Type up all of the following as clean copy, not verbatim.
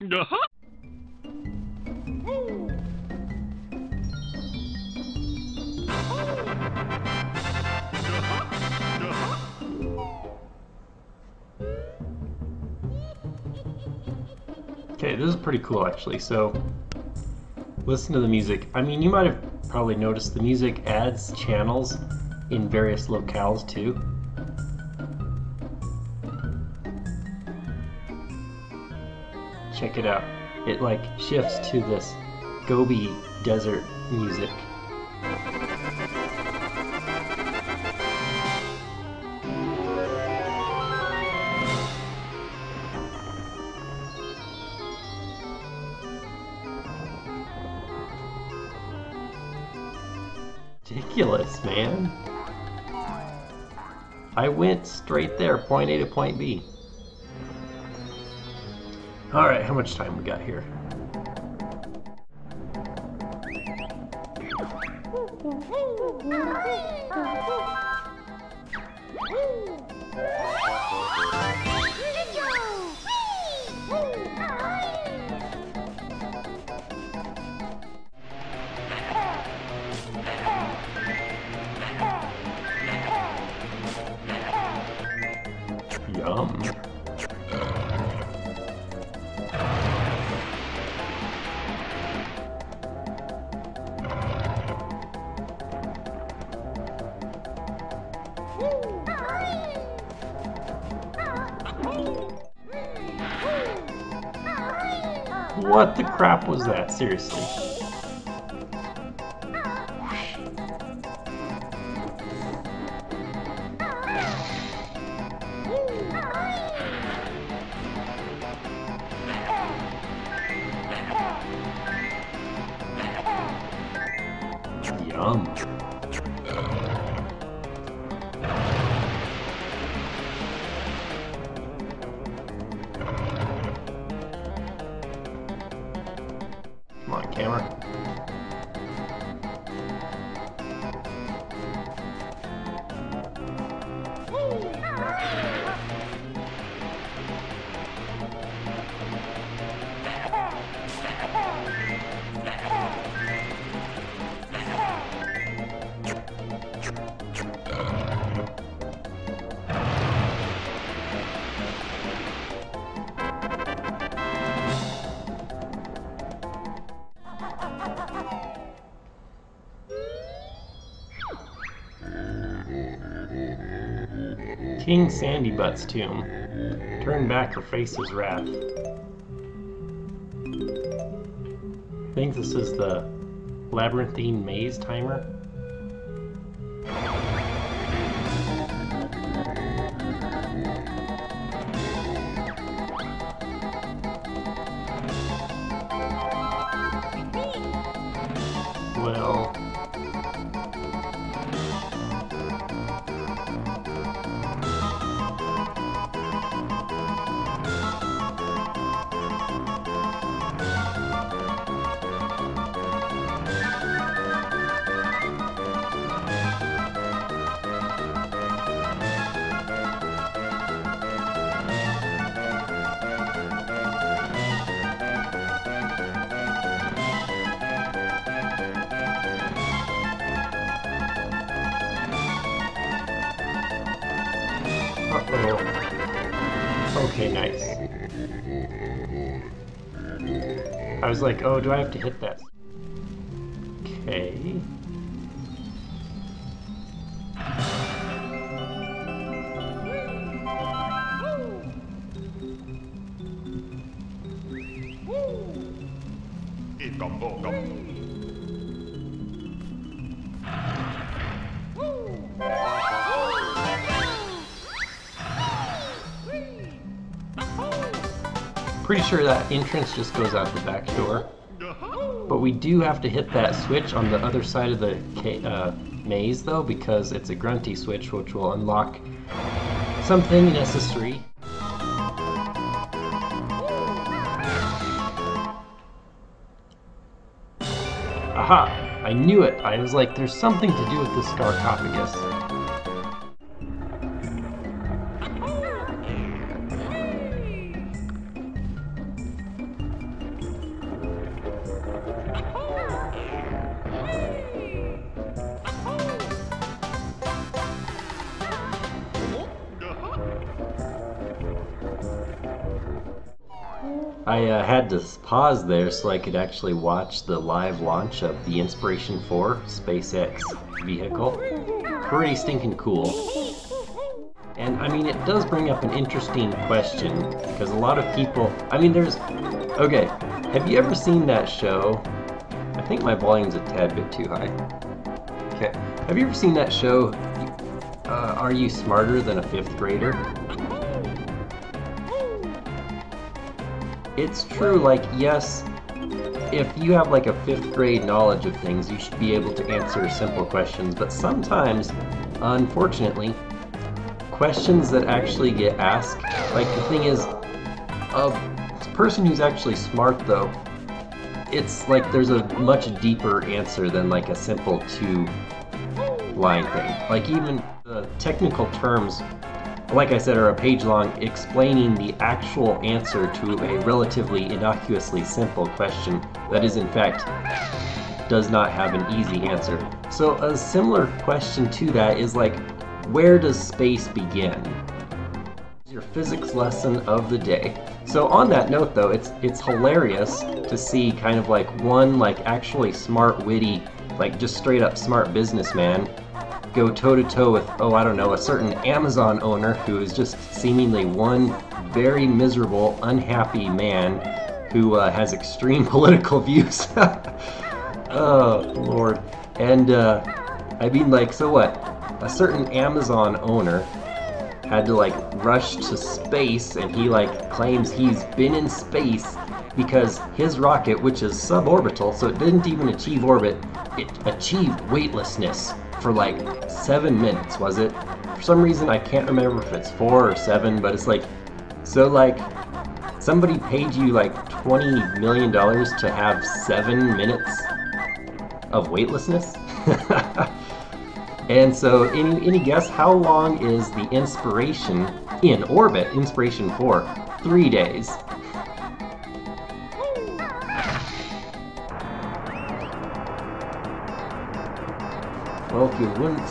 Okay, this is pretty cool actually. So, listen to the music. I mean, you might have probably noticed the music adds channels in various locales too. Check it out. It like shifts to this Gobi desert music. Ridiculous, man. I went straight there, point A to point B. Alright, how much time we got here? Yum. What the crap was that? Seriously. Yum. Come on, camera. King Sandybutt's tomb. Turn back or face his wrath. I think this is the labyrinthine maze timer. Well, okay, nice. I was like, oh, do I have to hit that? Okay. Pretty sure that entrance just goes out the back door. But we do have to hit that switch on the other side of the maze though, because it's a grunty switch which will unlock something necessary. Aha! I knew it! I was like, there's something to do with this sarcophagus. I had to pause there so I could actually watch the live launch of the Inspiration 4 SpaceX vehicle. Pretty stinking cool. And I mean, it does bring up an interesting question, because a lot of people, I mean, okay, have you ever seen that show? I think my volume's a tad bit too high. Okay, have you ever seen that show, Are You Smarter Than a Fifth Grader? It's true, like, yes, if you have like a 5th grade knowledge of things, you should be able to answer simple questions, but sometimes, unfortunately, questions that actually get asked, like the thing is, a person who's actually smart though, it's like there's a much deeper answer than like a simple 2-line thing. Like even the technical terms, like I said, are a page long explaining the actual answer to a relatively innocuously simple question that is in fact does not have an easy answer. So a similar question to that is like, where does space begin? Your physics lesson of the day. So on that note though, it's hilarious to see kind of like one like actually smart, witty, like just straight up smart businessman go toe-to-toe with, oh, I don't know, a certain Amazon owner who is just seemingly one very miserable, unhappy man who has extreme political views. Oh, Lord. And, I mean, like, so what? A certain Amazon owner had to, like, rush to space, and he, like, claims he's been in space because his rocket, which is suborbital, so it didn't even achieve orbit, it achieved weightlessness for like 7 minutes, was it? For some reason, I can't remember if it's 4 or 7, but it's like, so like, somebody paid you like $20 million to have 7 minutes of weightlessness? And so, any guess how long is the Inspiration in orbit, Inspiration 4? 3 days. Well, if you wouldn't,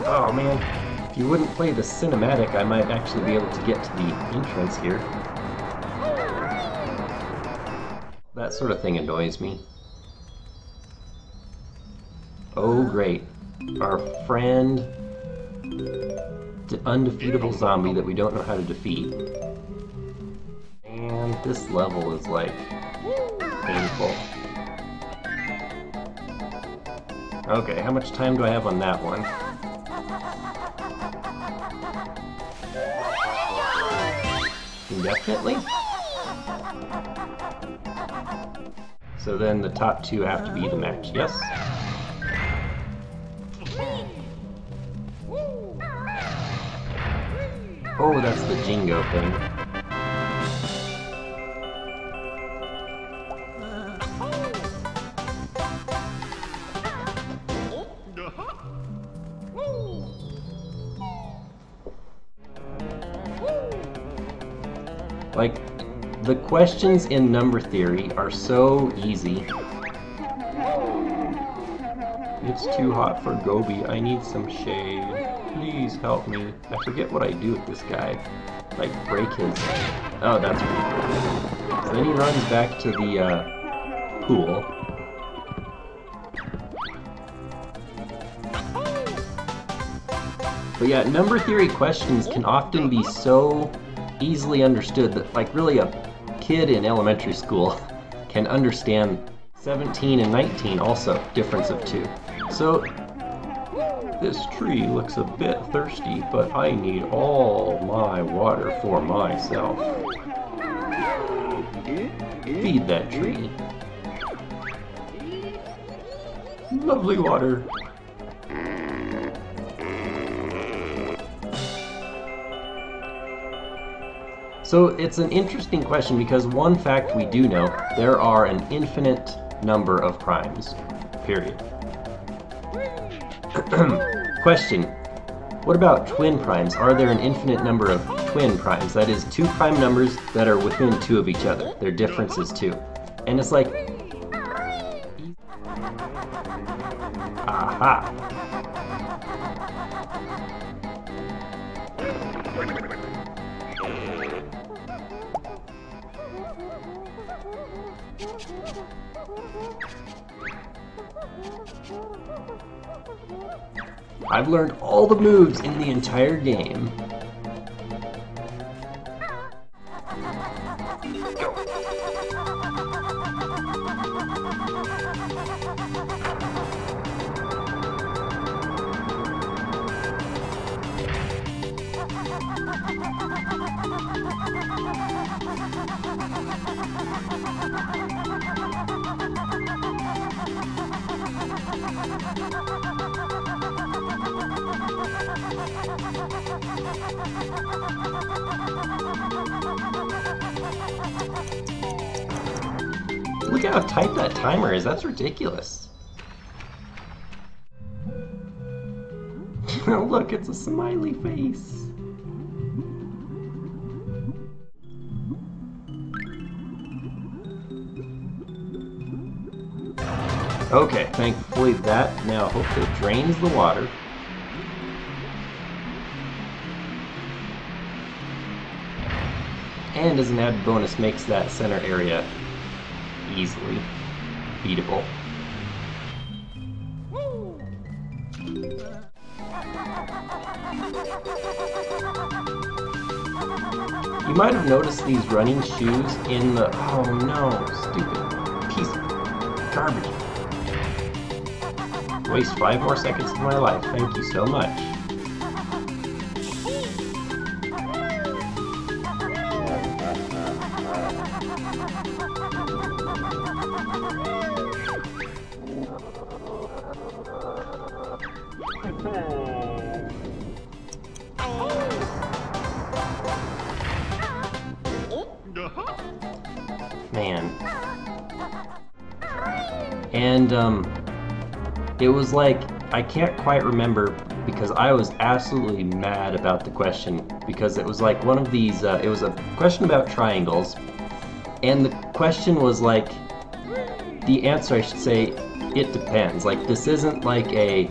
oh man, if you wouldn't play the cinematic, I might actually be able to get to the entrance here. That sort of thing annoys me. Oh great, our friend, the undefeatable zombie that we don't know how to defeat. And this level is like painful. Okay, how much time do I have on that one? Indefinitely? So then the top 2 have to be the match, yes? Oh, that's the Jingo thing. Like, the questions in number theory are so easy. It's too hot for Gobi. I need some shade. Please help me. I forget what I do with this guy. Like, break his... Oh, that's pretty cool. So then he runs back to the, pool. But yeah, number theory questions can often be so easily understood that, like, really a kid in elementary school can understand 17 and 19 also, difference of 2. So, this tree looks a bit thirsty, but I need all my water for myself. Feed that tree. Lovely water. So it's an interesting question because one fact we do know, there are an infinite number of primes, period. Question, what about twin primes? Are there an infinite number of twin primes? That is, 2 prime numbers that are within 2 of each other. Their difference is 2. And it's like, aha. I've learned all the moves in the entire game. Go. Look at how tight that timer is. That's ridiculous. Look, it's a smiley face. Okay, thankfully that now hopefully drains the water. And as an added bonus, makes that center area easily beatable. You might have noticed these running shoes in the... Oh no, stupid piece of garbage. Waste 5 more seconds of my life. Thank you so much. Man. And it was like, I can't quite remember because I was absolutely mad about the question because it was like one of these, it was a question about triangles, and the question was like, the answer I should say, it depends. Like this isn't like a,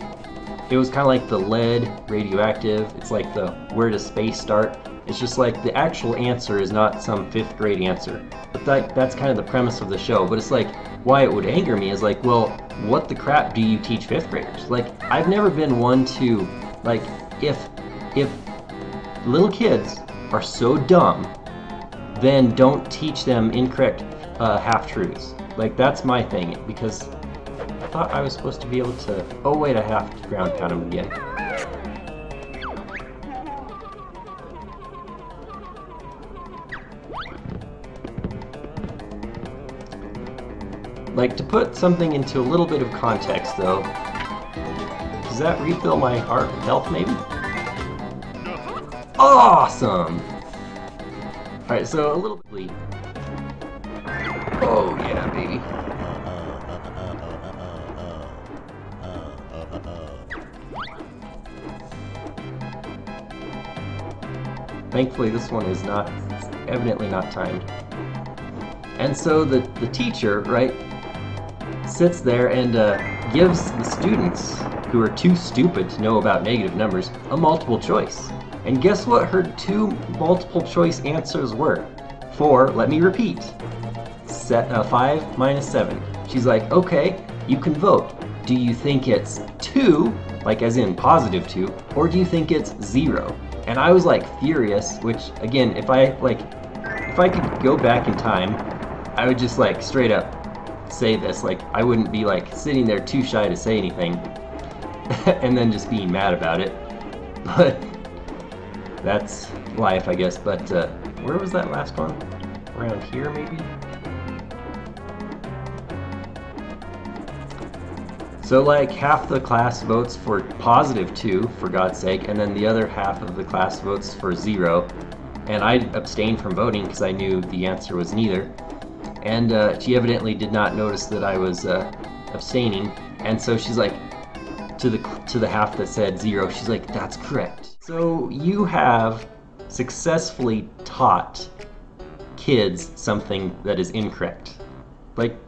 it was kind of like the lead, radioactive, it's like the where does space start? It's just like the actual answer is not some 5th grade answer. But that's kind of the premise of the show. But it's like, why it would anger me is like, well, what the crap do you teach 5th graders? Like, I've never been one to, like, if little kids are so dumb, then don't teach them incorrect half-truths. Like, that's my thing, because I thought I was supposed to be able to, oh wait, I have to ground pound them again. Like, to put something into a little bit of context, though, does that refill my heart and health, maybe? Awesome! Alright, so a little bit... Oh, yeah, baby. Thankfully, this one is not, evidently not timed. And so the teacher, right, sits there and gives the students, who are too stupid to know about negative numbers, a multiple choice. And guess what her 2 multiple choice answers were? 4, let me repeat, 5 minus 7. She's like, okay, you can vote. Do you think it's 2, like as in positive 2, or do you think it's 0? And I was like furious, which again, if I could go back in time, I would just like straight up say this, like I wouldn't be like sitting there too shy to say anything and then just being mad about it. But that's life, I guess. But where was that last one? Around here, maybe? So like half the class votes for positive 2, for God's sake, and then the other half of the class votes for 0. And I abstained from voting because I knew the answer was neither. And she evidently did not notice that I was abstaining, and so she's like, to the half that said 0, she's like, that's correct. So you have successfully taught kids something that is incorrect. Like,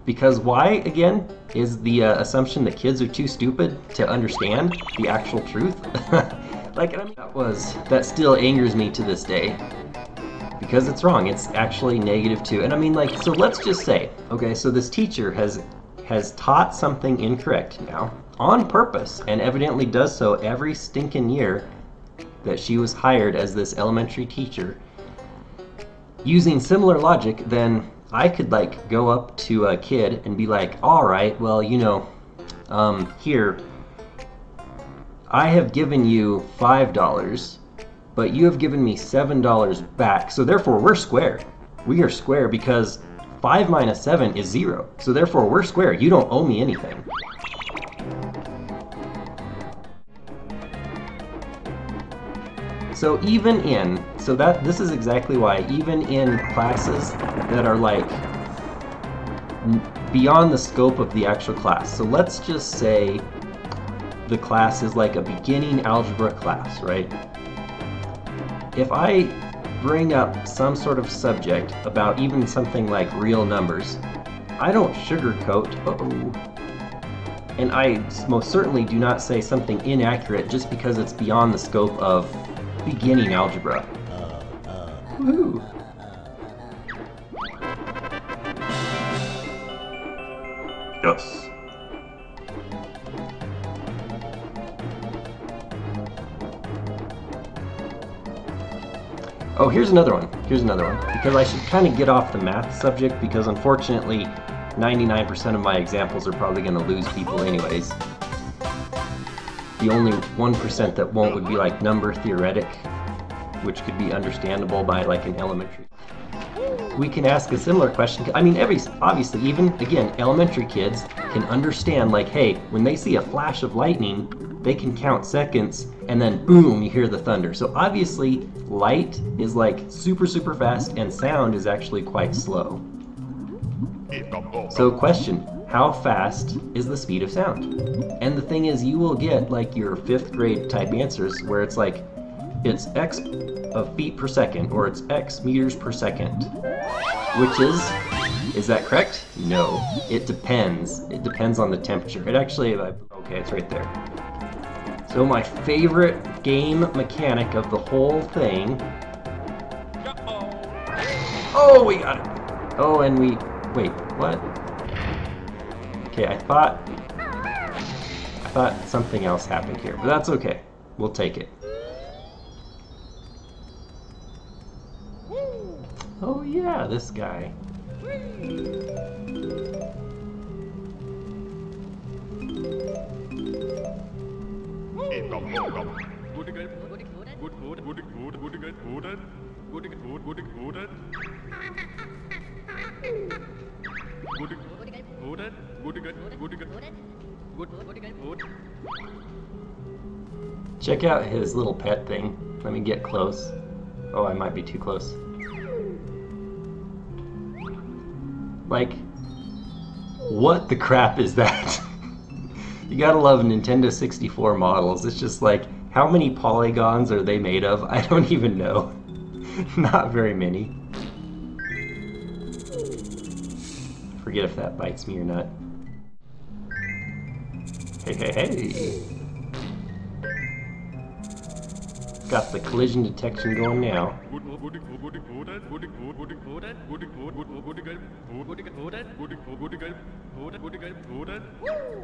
because why, again, is the assumption that kids are too stupid to understand the actual truth? Like, I mean, that still angers me to this day. Because it's wrong, it's actually -2. And I mean, like, so let's just say, okay, so this teacher has taught something incorrect now, on purpose, and evidently does so every stinking year that she was hired as this elementary teacher. Using similar logic, then I could like go up to a kid and be like, all right, well, you know, here, I have given you $5, but you have given me $7 back, so therefore we're square. We are square because 5 minus 7 is 0, so therefore we're square. You don't owe me anything. So this is exactly why even in classes that are like beyond the scope of the actual class. So let's just say the class is like a beginning algebra class, right? If I bring up some sort of subject about even something like real numbers, I don't sugarcoat, and I most certainly do not say something inaccurate just because it's beyond the scope of beginning algebra. Woohoo! Yes. Oh, here's another one. Because I should kind of get off the math subject, because unfortunately 99% of my examples are probably going to lose people anyways. The only 1% that won't would be like number theoretic, which could be understandable by like an elementary. We can ask a similar question. I mean, obviously, even, again, elementary kids can understand, like, hey, when they see a flash of lightning, they can count seconds, and then boom, you hear the thunder. So obviously, light is like super, super fast, and sound is actually quite slow. So question, how fast is the speed of sound? And the thing is, you will get like your 5th grade type answers where it's like, it's X of feet per second, or it's X meters per second. Which is that correct? No, it depends. It depends on the temperature. It actually, okay, it's right there. So my favorite game mechanic of the whole thing. Oh, we got it. Oh, and wait, what? Okay, I thought something else happened here, but that's okay. We'll take it. Oh yeah, this guy. Check out his little pet thing. Let me get close. Oh, I might be too close. Like, what the crap is that? You gotta love Nintendo 64 models. It's just like, how many polygons are they made of? I don't even know. Not very many. Forget if that bites me or not. Hey. Got the collision detection going now.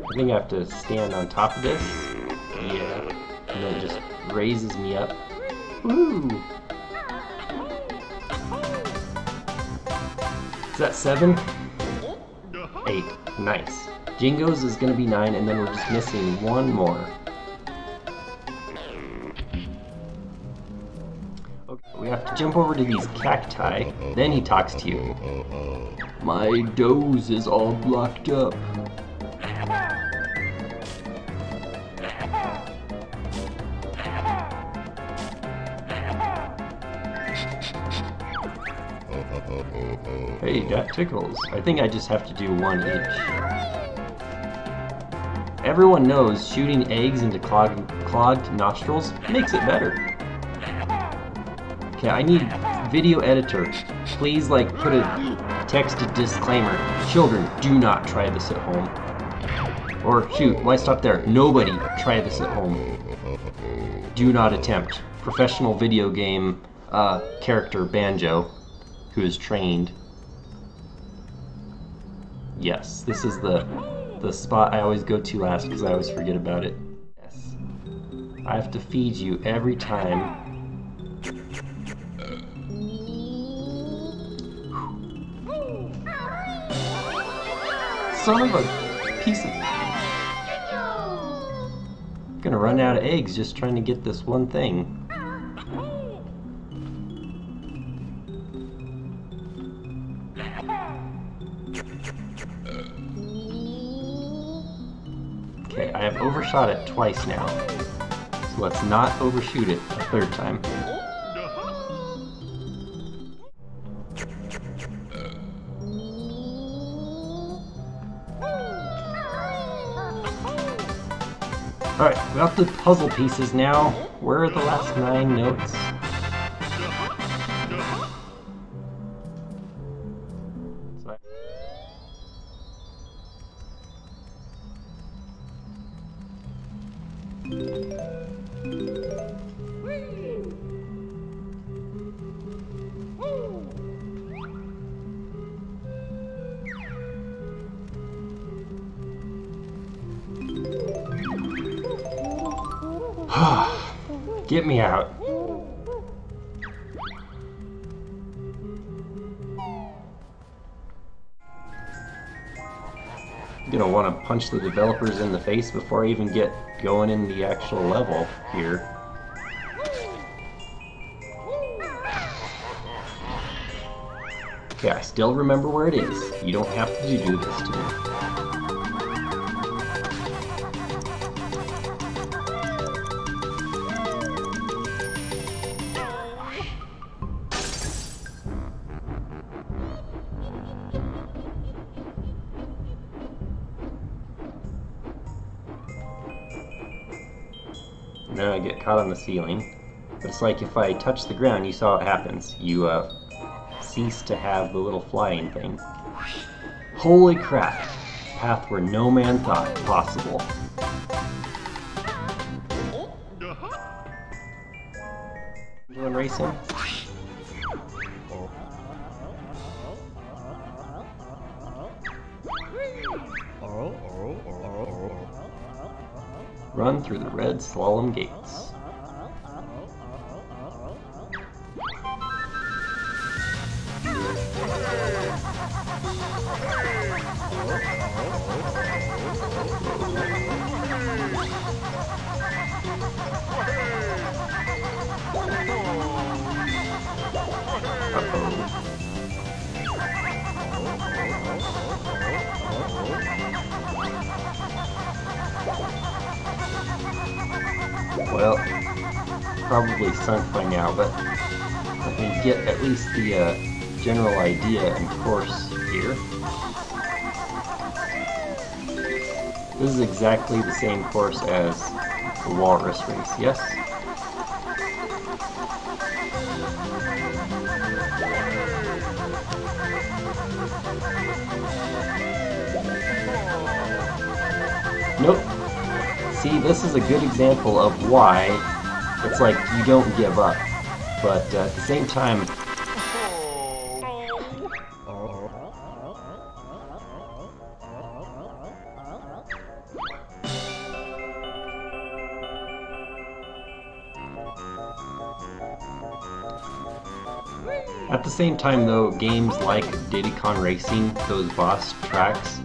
I think I have to stand on top of this. Yeah. And then it just raises me up. Woo! Is that 7? 8. Nice. Jingo's is gonna be 9, and then we're just missing one more. We have to jump over to these cacti, then he talks to you. My doze is all blocked up. Hey, that tickles. I think I just have to do one each. Everyone knows shooting eggs into clogged nostrils makes it better. Okay, I need video editor. Please, like, put a texted disclaimer. Children, do not try this at home. Or, shoot, why stop there? Nobody try this at home. Do not attempt. Professional video game character Banjo, who is trained. Yes, this is the at the spot I always go to last because I always forget about it. Yes. I have to feed you every time. Son of a piece of... I'm gonna run out of eggs just trying to get this one thing. Okay, I have overshot it twice now. So let's not overshoot it a third time. Alright, we got the puzzle pieces now. Where are the last 9 notes? Get me out. I'm gonna want to punch the developers in the face before I even get going in the actual level here. Okay, I still remember where it is. You don't have to do this to me. Now I get caught on the ceiling. But it's like if I touch the ground, you saw what happens. You cease to have the little flying thing. Holy crap! Path where no man thought possible. Doing racing? Run through the red slalom gates. Well, probably sunk by now, but I can get at least the general idea and course here. This is exactly the same course as the walrus race, yes? Nope. See, this is a good example of why it's like you don't give up, but at the same time, though, games like Diddy Kong Racing, those boss tracks,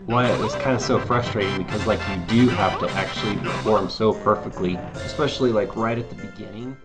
why it was kind of so frustrating because like you do have to actually perform so perfectly, especially like right at the beginning.